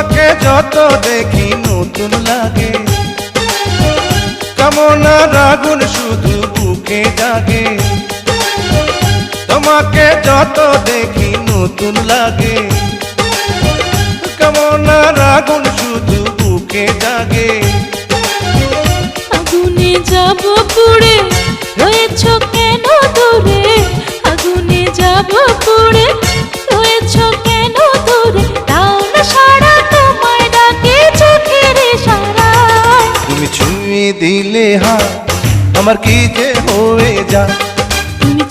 তোমাকে যত দেখি নতুন লাগে, কামনার আগুন শুধু বুকে জাগে। তোমাকে যত দেখি নতুন লাগে, কামনার আগুন শুধু বুকে জাগে। আগুনে যাব পুড়ে, রয়েছ কেন দূরে? আগুনে যাব পুড়ে, রয়েছ কেন দূরে? দাও না সারা, তোমায় ডাকে চোখের ইশারায়। তুমি ছুঁয়ে দিলে হাত, আমার কি যে হয়ে যায়। তুমি